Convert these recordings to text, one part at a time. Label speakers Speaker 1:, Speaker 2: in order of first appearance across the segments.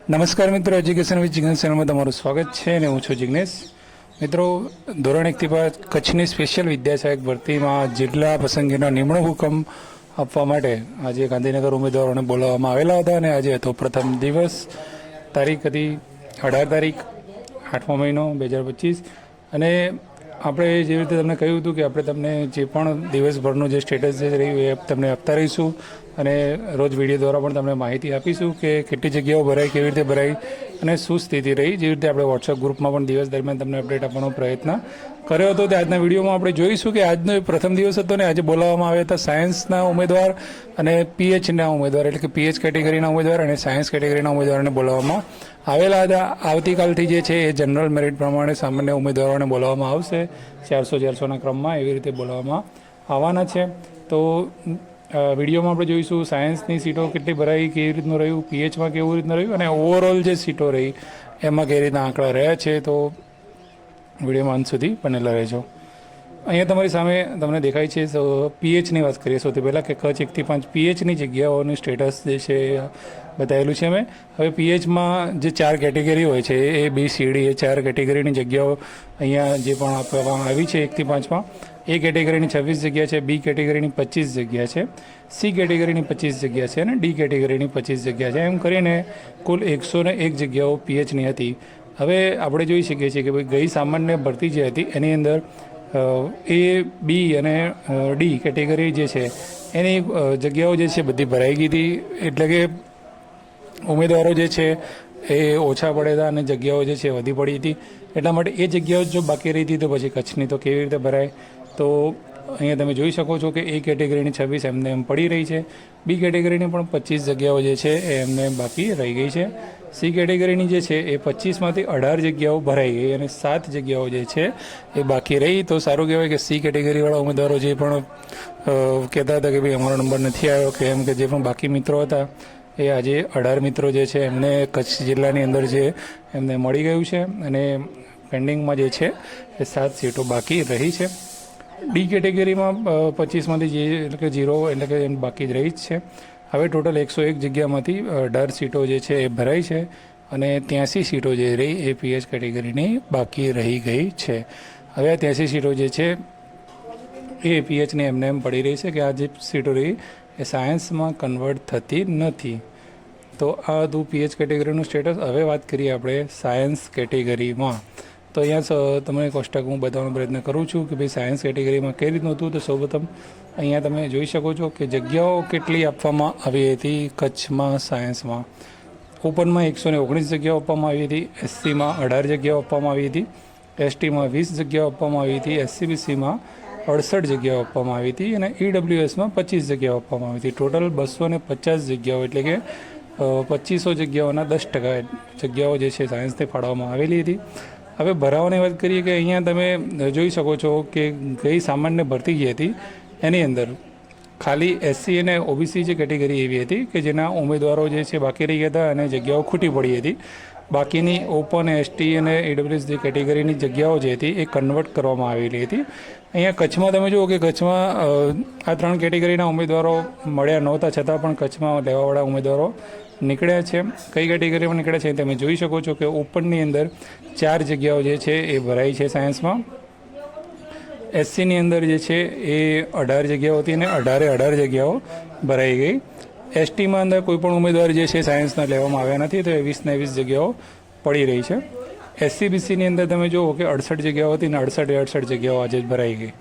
Speaker 1: નમસ્કાર મિત્રો, education with Jignesh ચેનલમાં તમારું સ્વાગત છે અને હું છું જિગ્નેશ. મિત્રો, ધોરણ 1 થી 5 કચ્છની સ્પેશિયલ વિદ્યાસહાયક ભરતીમાં જિલ્લા પસંદગીના નિમણૂક હુકમ આપવા માટે આજે ગાંધીનગર ઉમેદવારોને બોલાવવામાં આવેલા હતા અને આજે હતો પ્રથમ દિવસ. તારીખ હતી 18 તારીખ 8મો મહિનો 2025 અને આપણે જેવી રીતે તમને કહ્યું હતું કે આપણે તમને જે પણ દિવસભરનું જે સ્ટેટસ જે રહ્યું એ તમને આપતા રહીશું અને રોજ વિડીયો દ્વારા પણ તમને માહિતી આપીશું કે કેટલી જગ્યાઓ ભરાઈ, કેવી રીતે ભરાઈ અને શું સ્થિતિ રહી. જેવી રીતે આપણે વોટ્સઅપ ગ્રુપમાં પણ દિવસ દરમિયાન તમને અપડેટ આપવાનો પ્રયત્ન કર્યો હતો. તે આજના વિડીયોમાં આપણે જોઈશું કે આજનો પ્રથમ દિવસ હતો ને આજે બોલાવવામાં આવ્યા હતા સાયન્સના ઉમેદવાર અને પીએચના ઉમેદવાર, એટલે કે પીએચ કેટેગરીના ઉમેદવાર અને સાયન્સ કેટેગરીના ઉમેદવારોને બોલાવવામાં આવેલા હતા. આવતીકાલથી જે છે એ જનરલ મેરિટ પ્રમાણે સામાન્ય ઉમેદવારોને બોલાવવામાં આવશે. 400-400ના ક્રમમાં એવી રીતે બોલાવવામાં આવવાના છે. તો વિડીયોમાં આપણે જોઈશું સાયન્સની સીટો કેટલી ભરાઈ, કેવી રીતનું રહ્યું, પીએચમાં કેવું રીતનું રહ્યું અને ઓવરઓલ જે સીટો રહી એમાં કેવી રીતના આંકડા રહ્યા છે. તો વિડીયોમાં અંત સુધી બનેલા રહેજો. અહીંયા તમારી સામે તમને દેખાય છે. તો પીએચની વાત કરીએ સૌથી પહેલાં કે કચ્છ 1 થી 5 પીએચની જગ્યાઓનું સ્ટેટસ જે છે બતાવેલું છે મેં. હવે પીએચમાં જે 4 કેટેગરી હોય છે એ બી સી ડી એ 4 કેટેગરીની જગ્યાઓ અહીંયા જે પણ આપવામાં આવી છે 1 થી 5માં. એ કેટેગરીની 26 જગ્યા છે, બી કેટેગરીની 25 જગ્યા છે, સી કેટેગરીની 25 જગ્યા છે અને ડી કેટેગરીની 25 જગ્યા છે. એમ કરીને કુલ 101 જગ્યાઓ પીએચની હતી. હવે આપણે જોઈ શકીએ છીએ કે ભાઈ ગઈ સામાન્ય ભરતી જે હતી એની અંદર એ, બી અને ડી કેટેગરી જે છે એની જગ્યાઓ જે છે બધી ભરાઈ ગઈ હતી. એટલે કે ઉમેદવારો જે છે એ ઓછા પડ્યા હતા અને જગ્યાઓ જે છે વધી પડી હતી. એટલા માટે એ જગ્યાઓ જો બાકી રહી હતી તો પછી કચ્છની તો કેવી રીતે ભરાય. તો અહીંયા તમે જોઈ શકો છો કે એ કેટેગરીની 26 એમને એમ પડી રહી છે. બી કેટેગરીની પણ 25 જગ્યાઓ જે છે એ એમને બાકી રહી ગઈ છે. સી કેટેગરીની જે છે એ 25માંથી 18 જગ્યાઓ ભરાઈ ગઈ અને 7 જગ્યાઓ જે છે એ બાકી રહી. તો સારું કહેવાય કે સી કેટેગરીવાળા ઉમેદવારો જે પણ કહેતા હતા કે ભાઈ અમારો નંબર નથી આવ્યો કે એમ, કે જે પણ બાકી મિત્રો હતા એ આજે 18 મિત્રો જે છે એમને કચ્છ જિલ્લાની અંદર જે એમને મળી ગયું છે અને પેન્ડિંગમાં જે છે એ 7 સીટો બાકી રહી છે. ડી કેટેગરીમાં 25માંથી જે એટલે કે 0 એટલે કે બાકી જ રહી જ છે. હવે ટોટલ 101 જગ્યામાંથી 18 સીટો જે છે એ ભરાઈ છે અને 83 સીટો જે રહી એ પીએચ કેટેગરીની બાકી રહી ગઈ છે. હવે આ 83 સીટો જે છે એ પીએચની એમને એમ પડી રહી છે કે આ જે સીટો રહી એ સાયન્સમાં કન્વર્ટ થતી નથી. તો આ હતું પીએચ કેટેગરીનું સ્ટેટસ. હવે વાત કરીએ આપણે સાયન્સ કેટેગરીમાં. તો અહીંયા તમને કોષ્ટક હું બતાવવાનો પ્રયત્ન કરું છું કે ભાઈ સાયન્સ કેટેગરીમાં કઈ રીતનું હતું. તો સૌપ્રથમ અહીંયા તમે જોઈ શકો છો કે જગ્યાઓ કેટલી આપવામાં આવી હતી કચ્છમાં સાયન્સમાં. ઓપનમાં 119 જગ્યાઓ આપવામાં આવી હતી, એસસીમાં 18 જગ્યાઓ આપવામાં આવી હતી, એસટીમાં 20 જગ્યાઓ આપવામાં આવી હતી, એસસીબીસીમાં 68 જગ્યાઓ આપવામાં આવી હતી અને ઈડબ્લ્યુએસમાં 25 જગ્યાઓ આપવામાં આવી હતી. ટોટલ 250 જગ્યાઓ એટલે કે 2500 જગ્યાઓના 10% જગ્યાઓ જે છે સાયન્સને ફાળવવામાં આવેલી હતી. હવે ભરાવાની વાત કરીએ કે અહીંયા તમે જોઈ શકો છો કે ગઈ સામાન્ય ભરતી જે હતી એની અંદર ખાલી એસસી અને ઓબીસી જે કેટેગરી એવી હતી કે જેના ઉમેદવારો જે છે બાકી રહી ગયા હતા અને જગ્યાઓ ખૂટી પડી હતી. બાકીની ઓપન, એસટી અને ઈડબ્લ્યુએસ જે કેટેગરીની જગ્યાઓ જે હતી એ કન્વર્ટ કરવામાં આવેલી હતી. અહીંયા કચ્છમાં તમે જુઓ કે કચ્છમાં આ 3 કેટેગરીના ઉમેદવારો મળ્યા નહોતા છતાં પણ કચ્છમાં લેવાવાળા ઉમેદવારો નીકળ્યા છે. કઈ કેટેગરીમાં નીકળ્યા છે તમે જોઈ શકો છો કે ઓપનની અંદર 4 જગ્યાઓ જે છે એ ભરાઈ છે સાયન્સમાં. એસસીની અંદર જે છે એ 18 જગ્યાઓ હતી અને 18 જગ્યાઓ ભરાઈ ગઈ. એસટીમાં અંદર કોઈ પણ ઉમેદવાર જે છે સાયન્સના લેવામાં આવ્યા નથી તો 20 જગ્યાઓ પડી રહી છે. એસસીબીસીની અંદર તમે જુઓ કે 68 જગ્યાઓ હતી અને 68 જગ્યાઓ આજે જ ભરાઈ ગઈ.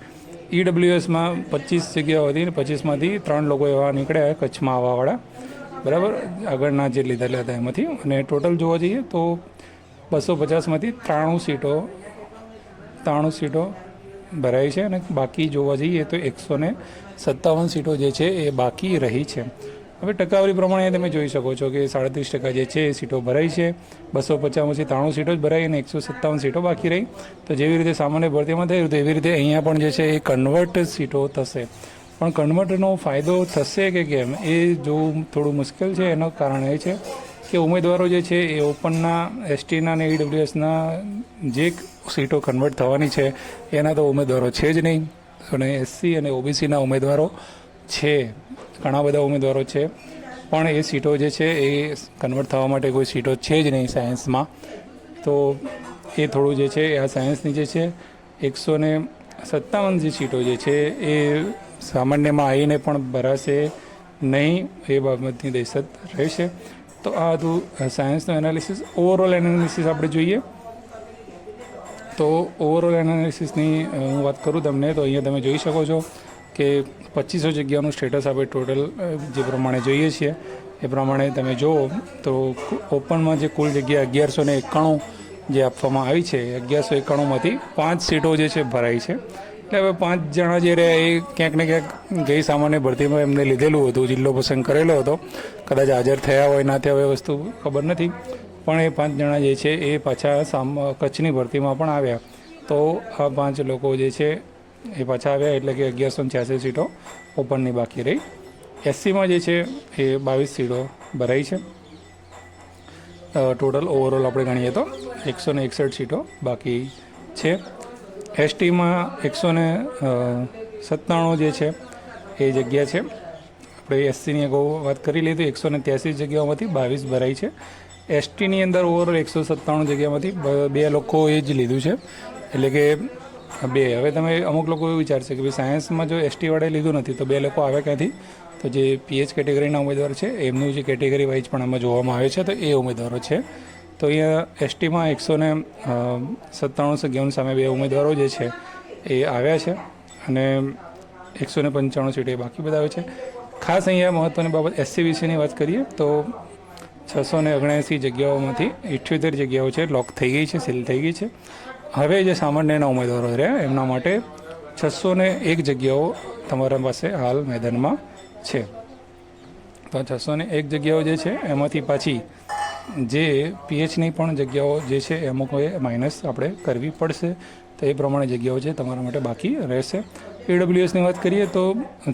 Speaker 1: ઈડબ્લ્યુએસમાં 25 જગ્યાઓ હતી અને 25માંથી 3 લોકો એવા નીકળ્યા કચ્છમાં આવવાવાળા, બરાબર, આગળના જે લીધેલા હતા એમાંથી. અને ટોટલ જોવા જઈએ તો 250માંથી 93 સીટો ભરાઈ છે અને બાકી જોવા જઈએ તો 157 સીટો જે છે એ બાકી રહી છે. હવે ટકાવારી પ્રમાણે તમે જોઈ શકો છો કે 37% જે છે એ સીટો ભરાઈ છે. 250માંથી 93 સીટો જ ભરાઈ અને 157 સીટો બાકી રહી. તો જેવી રીતે સામાન્ય ભરતીમાં થયું તો એવી રીતે અહીંયા પણ જે છે એ કન્વર્ટ સીટો થશે. પણ કન્વર્ટનો ફાયદો થશે કે કેમ એ જોવું થોડું મુશ્કેલ છે. એનું કારણ એ છે કે ઉમેદવારો જે છે એ ઓપનના, એસટીના અને ઈડબ્લ્યુએસના જે સીટો કન્વર્ટ થવાની છે એના તો ઉમેદવારો છે જ નહીં અને એસસી અને ઓબીસીના ઉમેદવારો છે, ઘણા બધા ઉમેદવારો છે. પણ એ સીટો જે છે એ કન્વર્ટ થવા માટે કોઈ સીટો છે જ નહીં સાયન્સમાં. તો એ થોડું જે છે આ સાયન્સની જે છે 157 જે સીટો જે છે એ સામાન્યમાં આવીને પણ ભરાશે નહીં, એ બાબતની દહેશત રહેશે. તો આ હતું સાયન્સનું એનાલિસિસ. ઓવરઓલ એનાલિસિસ આપણે જોઈએ તો ઓવરઓલ એનાલિસિસની હું વાત કરું તમને, તો અહીંયા તમે જોઈ શકો છો કે 2500 જગ્યાનું સ્ટેટસ આપણે ટોટલ જે પ્રમાણે જોઈએ છીએ એ પ્રમાણે તમે જુઓ તો ઓપનમાં જે કુલ જગ્યા 1191 જે આપવામાં આવી છે, 1191માંથી 5 સીટો જે છે ભરાઈ છે. એટલે હવે 5 જણા જે રહ્યા એ ક્યાંક ને ક્યાંક ગઈ સામાન્ય ભરતીમાં એમને લીધેલું હતું, જિલ્લો પસંદ કરેલો હતો, કદાચ હાજર થયા હોય ના થયા હોય વસ્તુ ખબર નથી, પણ એ 5 જણા જે છે એ પાછા કચ્છની ભરતીમાં પણ આવ્યા. તો આ 5 લોકો જે છે એ પાછા આવ્યા, એટલે કે 1186 સીટો ઓપનની બાકી રહી. એસસીમાં જે છે એ 22 સીટો ભરાઈ છે. ટોટલ ઓવરઓલ આપણે ગણીએ તો 161 સીટો બાકી છે. એસટીમાં 197 જે છે એ જગ્યા છે. આપણે એસસીની અગાઉ વાત કરી લીધી, 183 જગ્યાઓમાંથી 22 ભરાઈ છે. એસટીની અંદર ઓવરઓલ 197 જગ્યામાંથી 2 લોકોએ જ લીધું છે, એટલે કે 2. હવે તમે અમુક લોકો એવું વિચારશે કે ભાઈ સાયન્સમાં જો એસટીવાળાએ લીધું નથી તો 2 લોકો આવે ક્યાંથી? તો જે પીએચ કેટેગરીના ઉમેદવાર છે એમનું જે કેટેગરી વાઇઝ પણ આમાં જોવામાં આવે છે, તો એ ઉમેદવારો છે. તો અહીંયા એસટીમાં 197 જગ્યાઓની સામે 2 ઉમેદવારો જે છે એ આવ્યા છે અને 195 સીટો બાકી બધા આવે છે. ખાસ અહીંયા મહત્ત્વની બાબત એસસીબીસીની વાત કરીએ તો 679 જગ્યાઓમાંથી 78 જગ્યાઓ છે લોક થઈ ગઈ છે, સીલ થઈ ગઈ છે. હવે જે સામાન્યના ઉમેદવારો રહ્યા એમના માટે 601 જગ્યાઓ તમારા પાસે હાલ મેદાનમાં છે. તો 601 જગ્યાઓ જે છે એમાંથી પાછી જે પીએચની પણ જગ્યાઓ જે છે એ અમુકોએ માઇનસ આપણે કરવી પડશે, તો એ પ્રમાણે જગ્યાઓ છે તમારા માટે બાકી રહેશે. ઈડબ્લ્યુએસની વાત કરીએ તો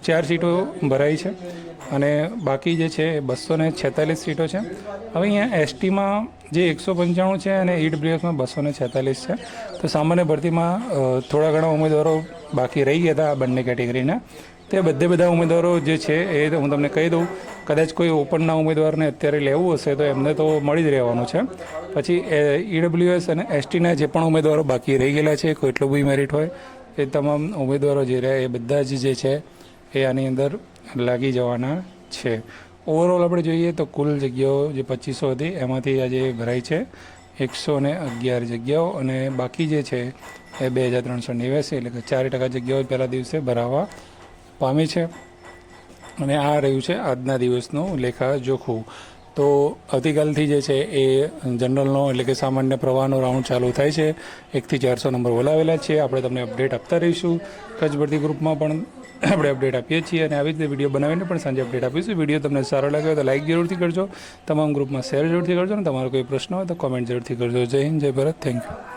Speaker 1: 4 સીટો ભરાઈ છે અને બાકી જે છે એ 246 સીટો છે. હવે અહીંયા એસટીમાં જે 195 છે અને ઈડબ્લ્યુએસમાં 246 છે. તો સામાન્ય ભરતીમાં થોડા ઘણા ઉમેદવારો બાકી રહી ગયા હતા આ બંને કેટેગરીના. તે બધા ઉમેદવારો જે છે એ હું તમને કહી દઉં, કદાચ કોઈ ઓપનના ઉમેદવારને અત્યારે લેવું હશે તો એમને તો મળી જ રહેવાનું છે. પછી ઈડબ્લ્યુએસ અને એસટીના જે પણ ઉમેદવારો બાકી રહી ગયેલા છે, કોઈ એટલું બી મેરિટ હોય, એ તમામ ઉમેદવારો જે રહ્યા એ બધા જ જે છે એ આની અંદર લાગી જવાના છે. ઓવરઓલ આપણે જોઈએ તો કુલ જગ્યાઓ જે 2500 હતી એમાંથી આજે ભરાઈ છે 111 જગ્યાઓ અને બાકી જે છે એ 2389, એટલે કે 4% જગ્યાઓ પહેલા દિવસે ભરાવા પામી છે. અને આ રહ્યું છે આજના દિવસનું લેખાજોખું. તો આવતીકાલથી જે છે એ જનરલનો એટલે કે સામાન્ય પ્રવાહનો રાઉન્ડ ચાલુ થાય છે. 1 થી 400 નંબર બોલાવેલા છે. આપણે તમને અપડેટ આપતા રહીશું. કચ્છ ભરતી ગ્રુપમાં પણ આપણે અપડેટ આપીએ છીએ અને આવી રીતે વિડીયો બનાવીને પણ સાંજે અપડેટ આપીશું. વિડીયો તમને સારો લાગ્યો તો લાઇક જરૂરથી કરજો, તમામ ગ્રુપમાં શેર જરૂરથી કરજો અને તમારો કોઈ પ્રશ્ન હોય તો કોમેન્ટ જરૂરથી કરજો. જય હિન્દ, જય ભારત, થેન્ક યુ.